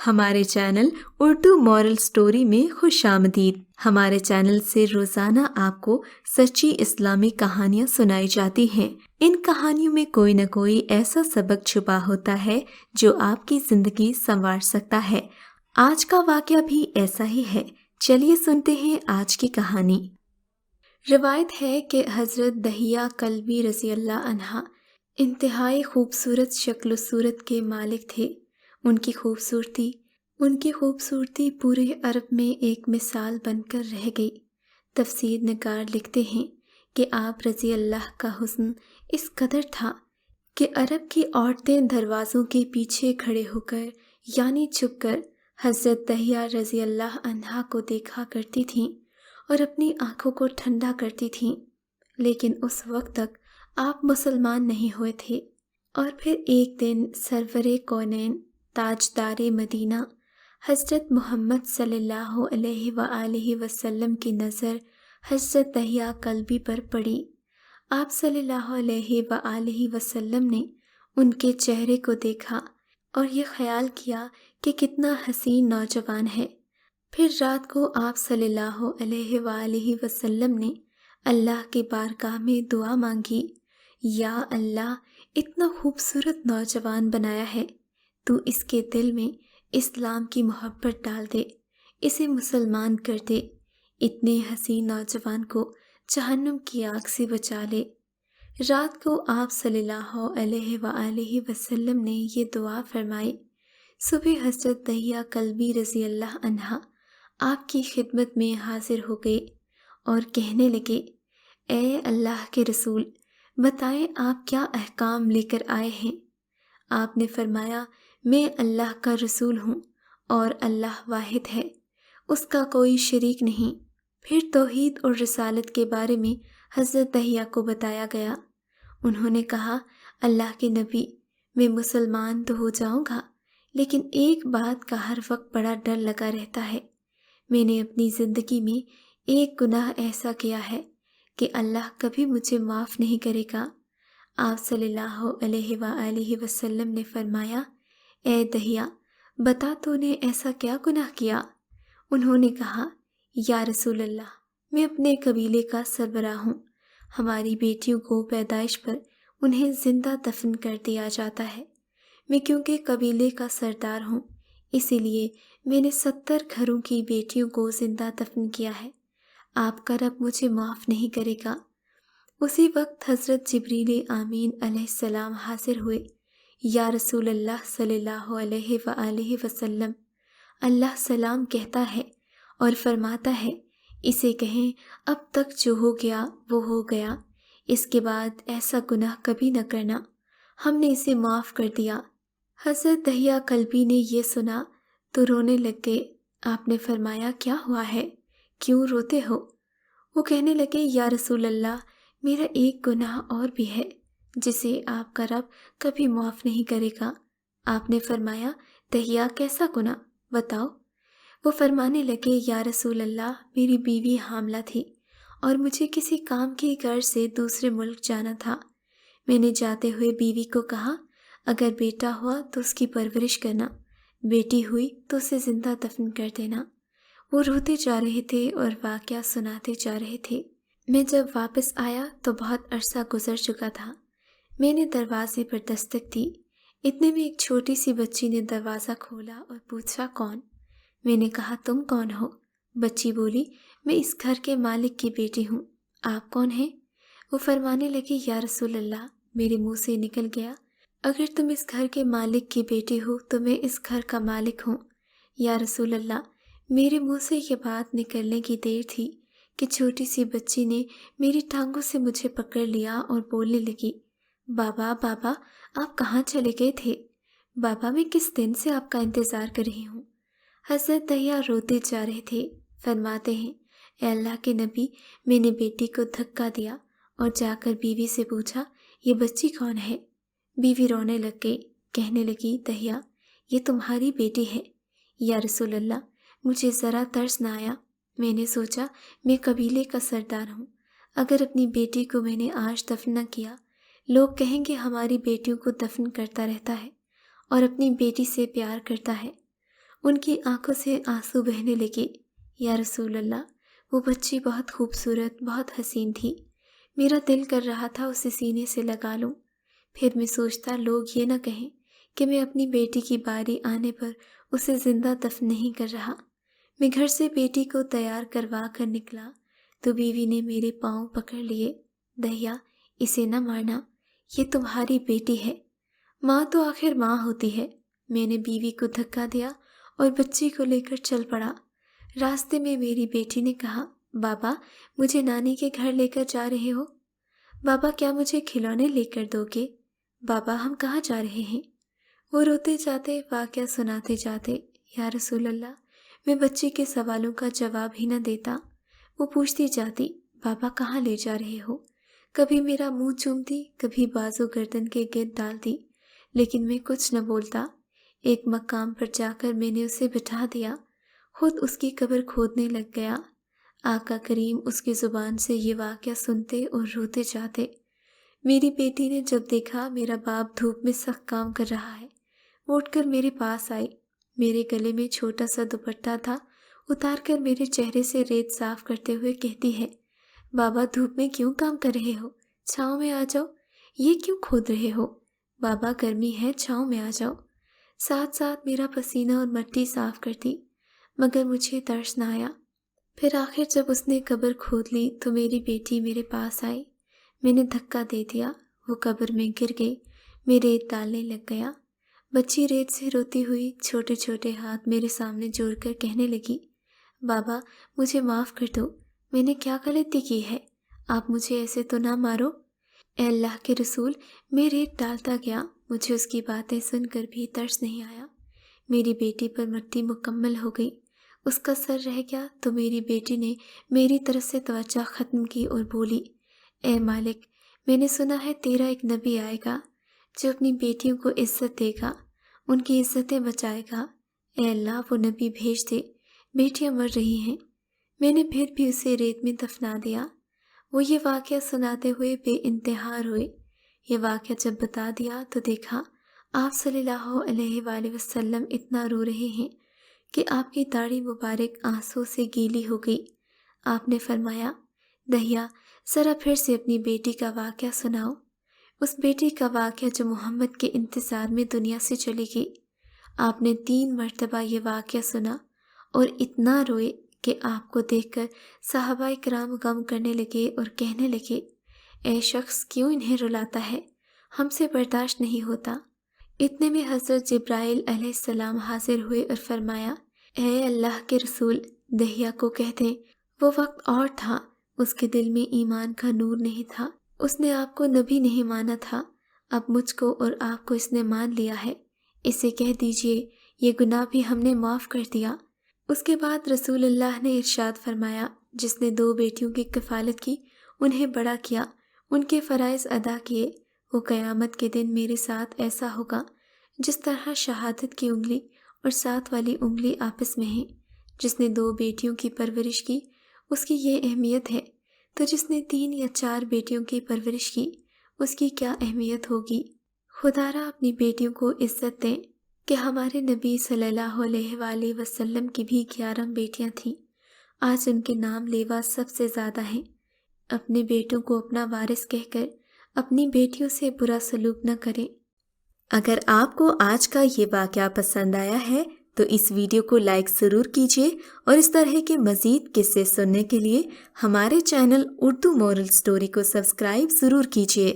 ہمارے channel Urdu moral story میں خوش آمدید۔ ہمارے چینل سے روزانہ آپ کو سچی اسلامی کہانیاں سنائی جاتی ہیں۔ ان کہانیوں میں کوئی نہ کوئی ایسا سبق چھپا ہوتا ہے جو آپ کی زندگی سنوار سکتا ہے۔ آج کا واقعہ بھی ایسا ہی ہے۔ چلیے سنتے ہیں آج کی کہانی۔ روایت ہے کہ حضرت دہیہ کلبی رضی اللہ عنہ انتہائی خوبصورت شکل و صورت کے مالک تھے۔ ان کی خوبصورتی پورے عرب میں ایک مثال بن کر رہ گئی۔ تفسیر نگار لکھتے ہیں کہ آپ رضی اللہ کا حسن اس قدر تھا کہ عرب کی عورتیں دروازوں کے پیچھے کھڑے ہو کر یعنی چھپ کر حضرت دہیہ رضی اللہ عنہ کو دیکھا کرتی تھیں اور اپنی آنکھوں کو ٹھنڈا کرتی تھیں۔ لیکن اس وقت تک آپ مسلمان نہیں ہوئے تھے، اور پھر ایک دن سرور کونین تاجدار مدینہ حضرت محمد صلی اللہ علیہ وآلہ وسلم کی نظر حضرت دہیہ کلبی پر پڑی۔ آپ صلی اللہ علیہ وآلہ وسلم نے ان کے چہرے کو دیکھا اور یہ خیال کیا کہ کتنا حسین نوجوان ہے۔ پھر رات کو آپ صلی اللہ علیہ وآلہ وسلم نے اللہ کی بارگاہ میں دعا مانگی، یا اللہ، اتنا خوبصورت نوجوان بنایا ہے، تو اس کے دل میں اسلام کی محبت ڈال دے، اسے مسلمان کر دے، اتنے حسین نوجوان کو جہنم کی آگ سے بچا لے۔ رات کو آپ صلی اللہ علیہ وآلہ وسلم نے یہ دعا فرمائی۔ صبح حضرت دہیہ کلبی رضی اللہ عنہ آپ کی خدمت میں حاضر ہو گئے اور کہنے لگے، اے اللہ کے رسول، بتائیں آپ کیا احکام لے کر آئے ہیں؟ آپ نے فرمایا، میں اللہ کا رسول ہوں اور اللہ واحد ہے، اس کا کوئی شریک نہیں۔ پھر توحید اور رسالت کے بارے میں حضرت دہیہ کو بتایا گیا۔ انہوں نے کہا، اللہ کے نبی، میں مسلمان تو ہو جاؤں گا، لیکن ایک بات کا ہر وقت بڑا ڈر لگا رہتا ہے۔ میں نے اپنی زندگی میں ایک گناہ ایسا کیا ہے کہ اللہ کبھی مجھے معاف نہیں کرے گا۔ آپ صلی اللہ علیہ وآلہ وسلم نے فرمایا، اے دہیہ، بتا تو نے ایسا کیا گناہ کیا؟ انہوں نے کہا، یا رسول اللہ، میں اپنے قبیلے کا سربراہ ہوں۔ ہماری بیٹیوں کو پیدائش پر انہیں زندہ دفن کر دیا جاتا ہے۔ میں کیونکہ قبیلے کا سردار ہوں، اسی لیے میں نے 70 گھروں کی بیٹیوں کو زندہ دفن کیا ہے۔ آپ کا رب مجھے معاف نہیں کرے گا۔ اسی وقت حضرت جبریل آمین علیہ السلام حاضر ہوئے۔ یا رسول اللہ صلی اللہ علیہ وآلہ وسلم، اللہ سلام کہتا ہے اور فرماتا ہے، اسے کہیں اب تک جو ہو گیا وہ ہو گیا، اس کے بعد ایسا گناہ کبھی نہ کرنا، ہم نے اسے معاف کر دیا۔ حضرت دہیہ کلبی نے یہ سنا تو رونے لگ گئے۔ آپ نے فرمایا، کیا ہوا ہے؟ کیوں روتے ہو؟ وہ کہنے لگے، یا رسول اللہ، میرا ایک گناہ اور بھی ہے جسے آپ کا رب کبھی معاف نہیں کرے گا۔ آپ نے فرمایا، دہیہ، کیسا گناہ؟ بتاؤ۔ وہ فرمانے لگے، یا رسول اللہ، میری بیوی حاملہ تھی اور مجھے کسی کام کی غرض سے دوسرے ملک جانا تھا۔ میں نے جاتے ہوئے بیوی کو کہا، اگر بیٹا ہوا تو اس کی پرورش کرنا، بیٹی ہوئی تو اسے زندہ دفن کر دینا۔ وہ روتے جا رہے تھے اور واقعہ سناتے جا رہے تھے۔ میں جب واپس آیا تو بہت عرصہ گزر چکا تھا۔ میں نے دروازے پر دستک دی، اتنے میں ایک چھوٹی سی بچی نے دروازہ کھولا اور پوچھا، کون؟ میں نے کہا، تم کون ہو؟ بچی بولی، میں اس گھر کے مالک کی بیٹی ہوں۔ آپ کون ہیں؟ وہ فرمانے لگی، یا رسول اللہ، میرے منہ سے نکل گیا، اگر تم اس گھر کے مالک کی بیٹی ہو تو میں اس گھر کا مالک ہوں۔ یا رسول اللہ، میرے منہ سے یہ بات نکلنے کی دیر تھی کہ چھوٹی سی بچی نے میری ٹانگوں سے مجھے پکڑ لیا اور بولنے لگی، بابا بابا، آپ کہاں چلے گئے تھے؟ بابا، میں کس دن سے آپ کا انتظار کر رہی ہوں۔ حضرت دہیہ روتے جا رہے تھے۔ فرماتے ہیں، اے اللہ کے نبی، میں نے بیٹی کو دھکا دیا اور جا کر بیوی سے پوچھا، یہ بچی کون ہے؟ بیوی رونے لگ گئی، کہنے لگی، دہیہ، یہ تمہاری بیٹی ہے۔ یا رسول اللہ، مجھے ذرا ترس نہ آیا۔ میں نے سوچا، میں قبیلے کا سردار ہوں، اگر اپنی بیٹی کو میں نے آج دفن نہ کیا، لوگ کہیں گے ہماری بیٹیوں کو دفن کرتا رہتا ہے اور اپنی بیٹی سے پیار کرتا ہے۔ ان کی آنکھوں سے آنسو بہنے لگے۔ یا رسول اللہ، وہ بچی بہت خوبصورت، بہت حسین تھی۔ میرا دل کر رہا تھا اسے سینے سے لگا لوں۔ پھر میں سوچتا لوگ یہ نہ کہیں کہ میں اپنی بیٹی کی باری آنے پر اسے زندہ دفن نہیں کر رہا۔ میں گھر سے بیٹی کو تیار کروا کر نکلا تو بیوی نے میرے پاؤں پکڑ لیے۔ دہیا، اسے نہ مارنا، یہ تمہاری بیٹی ہے۔ ماں تو آخر ماں ہوتی ہے۔ میں نے بیوی کو دھکا دیا اور بچی کو لے کر چل پڑا۔ راستے میں میری بیٹی نے کہا، بابا مجھے نانی کے گھر لے کر جا رہے ہو؟ بابا کیا مجھے کھلونے لے کر دو گے؟ بابا ہم کہاں جا رہے ہیں؟ وہ روتے جاتے، واقعہ سناتے جاتے۔ یا رسول اللہ، میں بچی کے سوالوں کا جواب ہی نہ دیتا۔ وہ پوچھتی جاتی، بابا کہاں لے جا رہے ہو؟ کبھی میرا منہ چومتی، کبھی بازو گردن کے گرد ڈالتی، لیکن میں کچھ نہ بولتا۔ ایک مقام پر جا کر میں نے اسے بٹھا دیا، خود اس کی قبر کھودنے لگ گیا۔ آقا کریم اس کی زبان سے یہ واقعہ سنتے اور روتے جاتے۔ میری بیٹی نے جب دیکھا میرا باپ دھوپ میں سخت کام کر رہا ہے، وہ اٹھ کر میرے پاس آئی۔ میرے گلے میں چھوٹا سا دوپٹہ تھا، اتار کر میرے چہرے سے ریت صاف کرتے ہوئے کہتی ہے، بابا دھوپ میں کیوں کام کر رہے ہو؟ چھاؤں میں آ جاؤ۔ یہ کیوں کھود رہے ہو؟ بابا گرمی ہے، چھاؤں میں آ جاؤ۔ ساتھ ساتھ میرا پسینہ اور مٹی صاف کرتی، مگر مجھے ترس نہ آیا۔ پھر آخر جب اس نے قبر کھود لی تو میری بیٹی میرے پاس آئی۔ میں نے دھکا دے دیا، وہ قبر میں گر گئی، میں ریت ڈالنے لگ گیا۔ بچی ریت سے روتی ہوئی چھوٹے چھوٹے ہاتھ میرے سامنے جوڑ کر کہنے لگی، بابا مجھے معاف کر دو، میں نے کیا غلطی کی ہے؟ آپ مجھے ایسے تو نہ مارو۔ اے اللہ کے رسول، میں ریت ڈالتا گیا، مجھے اس کی باتیں سن کر بھی ترس نہیں آیا۔ میری بیٹی پر مٹی مکمل ہو گئی، اس کا سر رہ گیا تو میری بیٹی نے میری طرف سے توجہ ختم کی اور بولی، اے مالک، میں نے سنا ہے تیرا ایک نبی آئے گا جو اپنی بیٹیوں کو عزت دے گا، ان کی عزتیں بچائے گا۔ اے اللہ وہ نبی بھیج دے، بیٹیاں مر رہی ہیں۔ میں نے پھر بھی اسے ریت میں دفنا دیا۔ وہ یہ واقعہ سناتے ہوئے بے انتہا روئے۔ یہ واقعہ جب بتا دیا تو دیکھا آپ صلی اللہ علیہ وآلہ وسلم اتنا رو رہے ہیں کہ آپ کی داڑھی مبارک آنسوں سے گیلی ہو گئی۔ آپ نے فرمایا، دہیا ذرا پھر سے اپنی بیٹی کا واقعہ سناؤ، اس بیٹی کا واقعہ جو محمد کے انتظار میں دنیا سے چلی گئی۔ آپ نے 3 مرتبہ یہ واقعہ سنا اور اتنا روئے کہ آپ کو دیکھ کر صحابہ کرام غم کرنے لگے اور کہنے لگے، اے شخص کیوں انہیں رلاتا ہے، ہم سے برداشت نہیں ہوتا۔ اتنے میں حضرت جبرائیل علیہ السلام حاضر ہوئے اور فرمایا، اے اللہ کے رسول، دہیا کو کہہ دیں وہ وقت اور تھا، اس کے دل میں ایمان کا نور نہیں تھا، اس نے آپ کو نبی نہیں مانا تھا، اب مجھ کو اور آپ کو اس نے مان لیا ہے، اسے کہہ دیجئے یہ گناہ بھی ہم نے معاف کر دیا۔ اس کے بعد رسول اللہ نے ارشاد فرمایا، جس نے 2 بیٹیوں کی کفالت کی، انہیں بڑا کیا، ان کے فرائض ادا کیے، وہ قیامت کے دن میرے ساتھ ایسا ہوگا جس طرح شہادت کی انگلی اور 7 والی انگلی آپس میں ہیں۔ جس نے 2 بیٹیوں کی پرورش کی اس کی یہ اہمیت ہے، تو جس نے 3 یا 4 بیٹیوں کی پرورش کی اس کی کیا اہمیت ہوگی۔ خدا را اپنی بیٹیوں کو عزت دیں کہ ہمارے نبی صلی اللہ علیہ وآلہ وسلم کی بھی 11 بیٹیاں تھیں، آج ان کے نام لیوا سب سے زیادہ ہیں۔ اپنے بیٹوں کو اپنا وارث کہہ کر اپنی بیٹیوں سے برا سلوک نہ کریں۔ اگر آپ کو آج کا یہ واقعہ پسند آیا ہے تو اس ویڈیو کو لائک ضرور کیجیے اور اس طرح کے مزید قصے سننے کے لیے ہمارے چینل اردو مورل سٹوری کو سبسکرائب ضرور کیجیے۔